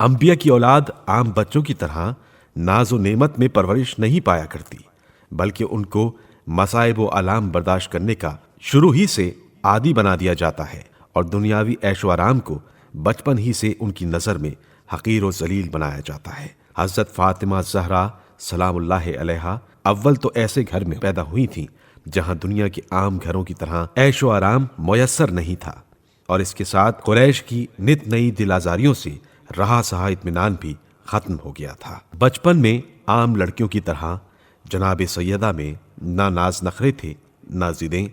انبیاء کی اولاد عام بچوں کی طرح ناز و نعمت میں پرورش نہیں پایا کرتی، بلکہ ان کو مصائب و آلام برداشت کرنے کا شروع ہی سے عادی بنا دیا جاتا ہے، اور دنیاوی عیش و آرام کو بچپن ہی سے ان کی نظر میں حقیر و ذلیل بنایا جاتا ہے۔ حضرت فاطمہ زہرا سلام اللہ علیہا اول تو ایسے گھر میں پیدا ہوئی تھیں جہاں دنیا کے عام گھروں کی طرح عیش و آرام میسر نہیں تھا، اور اس کے ساتھ قریش کی نت نئی دل آزاریوں سے رہا سہا اطمینان بھی ختم ہو گیا تھا۔ بچپن میں عام لڑکیوں کی طرح جناب سیدہ میں نہ ناز نخرے تھے، نہ ضدیں،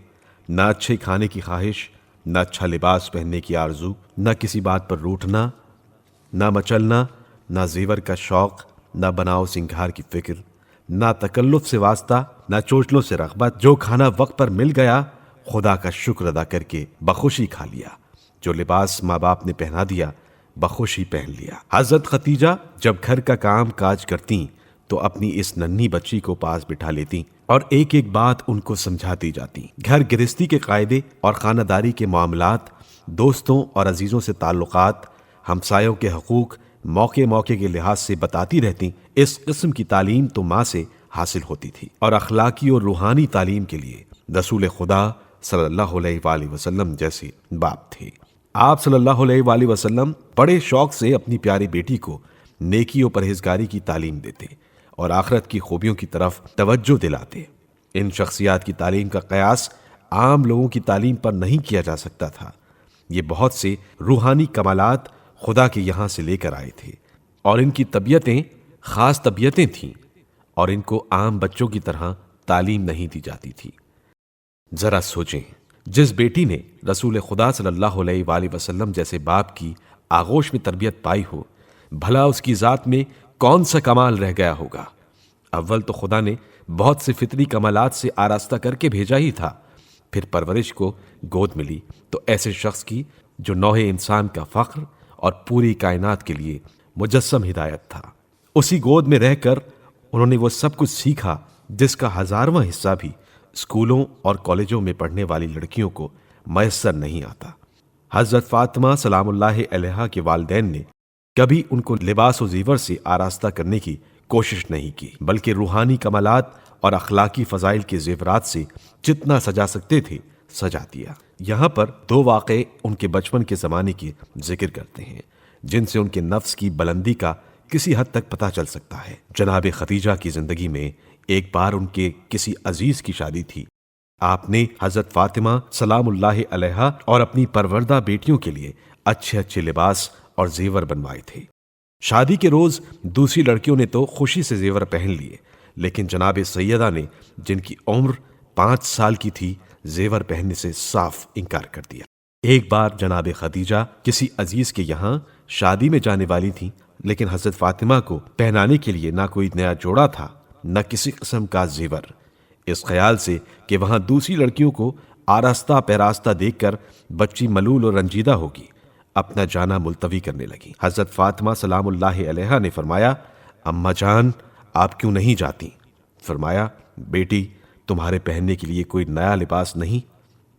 نہ اچھے کھانے کی خواہش، نہ اچھا لباس پہننے کی آرزو، نہ کسی بات پر روٹھنا، نہ مچلنا، نہ زیور کا شوق، نہ بناؤ سنگھار کی فکر، نہ تکلف سے واسطہ، نہ چوچلوں سے رغبت۔ جو کھانا وقت پر مل گیا خدا کا شکر ادا کر کے بخوشی کھا لیا، جو لباس ماں باپ نے پہنا دیا بخوشی پہن لیا۔ حضرت خدیجہ جب گھر کا کام کاج کرتیں تو اپنی اس ننھی بچی کو پاس بٹھا لیتی اور ایک ایک بات ان کو سمجھاتی جاتی، گھر گرہستی کے قاعدے اور خانہ داری کے معاملات، دوستوں اور عزیزوں سے تعلقات، ہمسایوں کے حقوق موقع موقع کے لحاظ سے بتاتی رہتی۔ اس قسم کی تعلیم تو ماں سے حاصل ہوتی تھی، اور اخلاقی اور روحانی تعلیم کے لیے رسول خدا صلی اللہ علیہ وآلہ وسلم جیسے باپ تھے۔ آپ صلی اللہ علیہ وآلہ وسلم بڑے شوق سے اپنی پیاری بیٹی کو نیکی و پرہیزگاری کی تعلیم دیتے اور آخرت کی خوبیوں کی طرف توجہ دلاتے۔ ان شخصیات کی تعلیم کا قیاس عام لوگوں کی تعلیم پر نہیں کیا جا سکتا تھا۔ یہ بہت سے روحانی کمالات خدا کے یہاں سے لے کر آئے تھے، اور ان کی طبیعتیں خاص طبیعتیں تھیں، اور ان کو عام بچوں کی طرح تعلیم نہیں دی جاتی تھی۔ ذرا سوچیں، جس بیٹی نے رسول خدا صلی اللہ علیہ وآلہ وسلم جیسے باپ کی آغوش میں تربیت پائی ہو، بھلا اس کی ذات میں کون سا کمال رہ گیا ہوگا؟ اول تو خدا نے بہت سے فطری کمالات سے آراستہ کر کے بھیجا ہی تھا، پھر پرورش کو گود ملی تو ایسے شخص کی جو نوع انسان کا فخر اور پوری کائنات کے لیے مجسم ہدایت تھا۔ اسی گود میں رہ کر انہوں نے وہ سب کچھ سیکھا جس کا 1000واں حصہ بھی اسکولوں اور کالجوں میں پڑھنے والی لڑکیوں کو میسر نہیں آتا۔ حضرت فاطمہ سلام اللہ علیہا کے والدین نے کبھی ان کو لباس و زیور سے آراستہ کرنے کی کوشش نہیں کی، بلکہ روحانی کمالات اور اخلاقی فضائل کے زیورات سے جتنا سجا سکتے تھے سجا دیا۔ یہاں پر 2 واقعے ان کے بچپن کے زمانے کے ذکر کرتے ہیں جن سے ان کے نفس کی بلندی کا کسی حد تک پتہ چل سکتا ہے۔ جناب خدیجہ کی زندگی میں ایک بار ان کے کسی عزیز کی شادی تھی۔ آپ نے حضرت فاطمہ سلام اللہ علیہا اور اپنی پروردہ بیٹیوں کے لیے اچھے اچھے لباس اور زیور بنوائے تھے۔ شادی کے روز دوسری لڑکیوں نے تو خوشی سے زیور پہن لیے، لیکن جناب سیدہ نے، جن کی عمر 5 سال کی تھی، زیور پہننے سے صاف انکار کر دیا۔ ایک بار جناب خدیجہ کسی عزیز کے یہاں شادی میں جانے والی تھیں، لیکن حضرت فاطمہ کو پہنانے کے لیے نہ کوئی نیا جوڑا تھا، نہ کسی قسم کا زیور۔ اس خیال سے کہ وہاں دوسری لڑکیوں کو آراستہ پیراستہ دیکھ کر بچی ملول اور رنجیدہ ہوگی، اپنا جانا ملتوی کرنے لگی۔ حضرت فاطمہ سلام اللہ علیہا نے فرمایا، اماں جان آپ کیوں نہیں جاتی؟ فرمایا، بیٹی تمہارے پہننے کے لیے کوئی نیا لباس نہیں،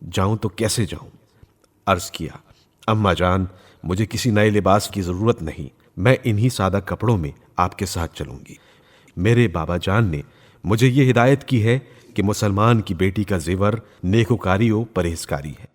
جاؤں تو کیسے جاؤں؟ عرض کیا، اماں جان مجھے کسی نئے لباس کی ضرورت نہیں، میں انہی سادہ کپڑوں میں آپ کے ساتھ چلوں گی۔ میرے بابا جان نے مجھے یہ ہدایت کی ہے کہ مسلمان کی بیٹی کا زیور نیکوکاری و پرہیزکاری ہے۔